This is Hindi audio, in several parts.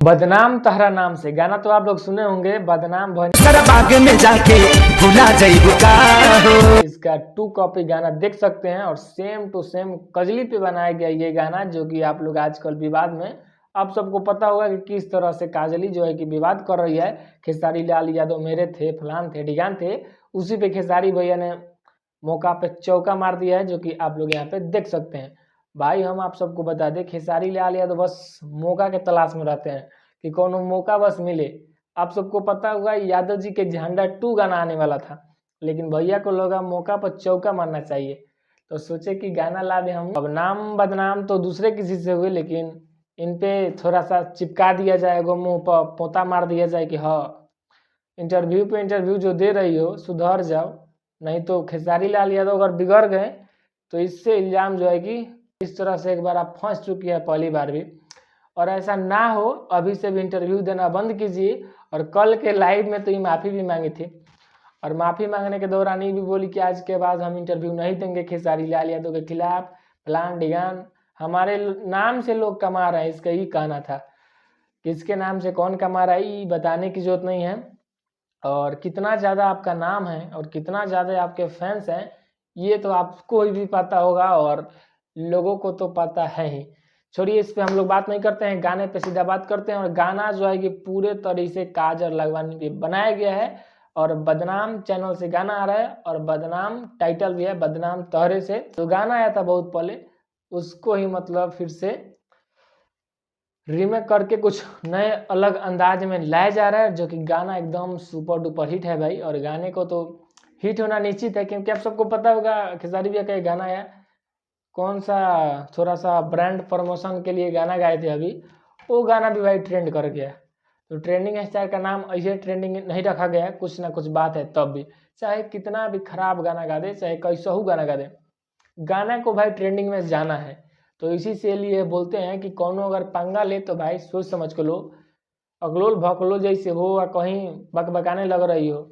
बदनाम तहरा नाम से गाना तो आप लोग सुने होंगे। बदनाम बाग में जाके भुला जाइबू का हो। इसका 2 कॉपी गाना देख सकते हैं और सेम टू सेम कजली पे बनाया गया ये गाना, जो कि आप लोग आजकल विवाद में, आप सबको पता होगा कि किस तरह से काजली जो है कि विवाद कर रही है। खेसारी लाल यादव मेरे थे, फलान थे, ढिगान थे, उसी पे खेसारी भैया ने मौका पे चौका मार दिया है, जो कि आप लोग यहाँ पे देख सकते हैं। भाई हम आप सबको बता दें, खेसारी लाल यादव बस मौका के तलाश में रहते हैं कि कौन मौका बस मिले। आप सबको पता होगा यादव जी के झंडा 2 गाना आने वाला था, लेकिन भैया को लगा मौका पर चौका मारना चाहिए, तो सोचे कि गाना ला दे हम। अब नाम बदनाम तो दूसरे किसी से हुए, लेकिन इन पे थोड़ा सा चिपका दिया जाएगा, मुंह पर पोता मार दिया जाए कि हाँ इंटरव्यू पे इंटरव्यू जो दे रही हो सुधर जाओ, नहीं तो खेसारी लाल यादव अगर बिगड़ गए तो इससे इल्ज़ाम जो है कि इस तरह से एक बार आप फंस चुकी है पहली बार भी, और ऐसा ना हो अभी से भी इंटरव्यू देना बंद कीजिए। और कल के लाइव में तो ये माफ़ी भी मांगी थी, और माफ़ी मांगने के दौरान ये भी बोली कि आज के बाद हम इंटरव्यू नहीं देंगे खेसारी लाल यादव के खिलाफ, फलान ढिगान, हमारे नाम से लोग कमा रहे हैं, इसका ही कहना था। किसके नाम से कौन कमा रहा है ये बताने की जरूरत नहीं है, और कितना ज़्यादा आपका नाम है और कितना ज़्यादा आपके फैंस हैं ये तो आपको भी पता होगा और लोगों को तो पता है ही। छोड़िए, इस पे हम लोग बात नहीं करते हैं, गाने पे सीधा बात करते हैं। और गाना जो है कि पूरे तरीके से काजल लगवानी पे बनाया गया है, और बदनाम चैनल से गाना आ रहा है, और बदनाम टाइटल भी है, बदनाम तहरे से। तो गाना आया था बहुत पहले, उसको ही मतलब फिर से रीमेक करके कुछ नए अलग अंदाज में लाया जा रहा है, जो कि गाना एकदम सुपर डुपर हिट है भाई। और गाने को तो हिट होना निश्चित है, क्योंकि आप सबको पता होगा खेसारी भैया का एक गाना है, कौन सा, थोड़ा सा ब्रांड प्रमोशन के लिए गाना गाए थे अभी, वो गाना भी भाई ट्रेंड कर गया। तो ट्रेंडिंग स्टार का नाम ऐसे ट्रेंडिंग नहीं रखा गया है, कुछ ना कुछ बात है तब भी, चाहे कितना भी खराब गाना गा दे, चाहे कैसा हो गाना गा दे, गाना को भाई ट्रेंडिंग में जाना है। तो इसी से लिए बोलते हैं कि कौनो अगर पंगा ले तो भाई सोच समझ के लो, अगलोल भकलो जैसे हो या कहीं बकबकाने लग रही हो,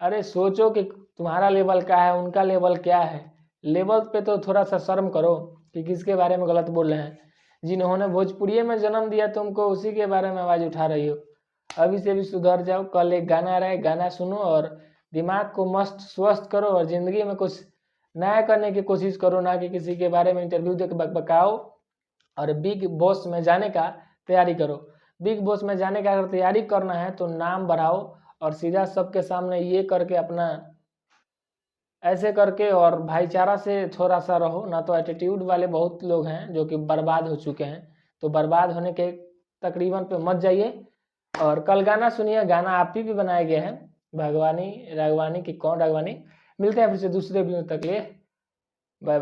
अरे सोचो कि तुम्हारा लेवल क्या है, उनका लेवल क्या है। लेवल पे तो थोड़ा सा शर्म करो कि किसके बारे में गलत बोल रहे हैं। जिन्होंने भोजपुरी में जन्म दिया तुमको, उसी के बारे में आवाज़ उठा रही हो। अभी से भी सुधर जाओ। कल एक गाना आ रहा है, गाना सुनो और दिमाग को मस्त स्वस्थ करो, और ज़िंदगी में कुछ नया करने की कोशिश करो, ना कि किसी के बारे में इंटरव्यू दे के बकबकाओ। और बिग बॉस में जाने का तैयारी करो। बिग बॉस में जाने का अगर तैयारी करना है तो नाम बढ़ाओ, और सीधा सबके सामने ये करके अपना ऐसे करके और भाईचारा से थोड़ा सा रहो, ना तो एटीट्यूड वाले बहुत लोग हैं जो कि बर्बाद हो चुके हैं। तो बर्बाद होने के तकरीबन पे मत जाइए। और कल गाना सुनिए, गाना आप ही भी बनाया गया है, भगवानी रागवानी की कौन रागवानी। मिलते हैं फिर से दूसरे वीडियो तक लिए, बाय बाय।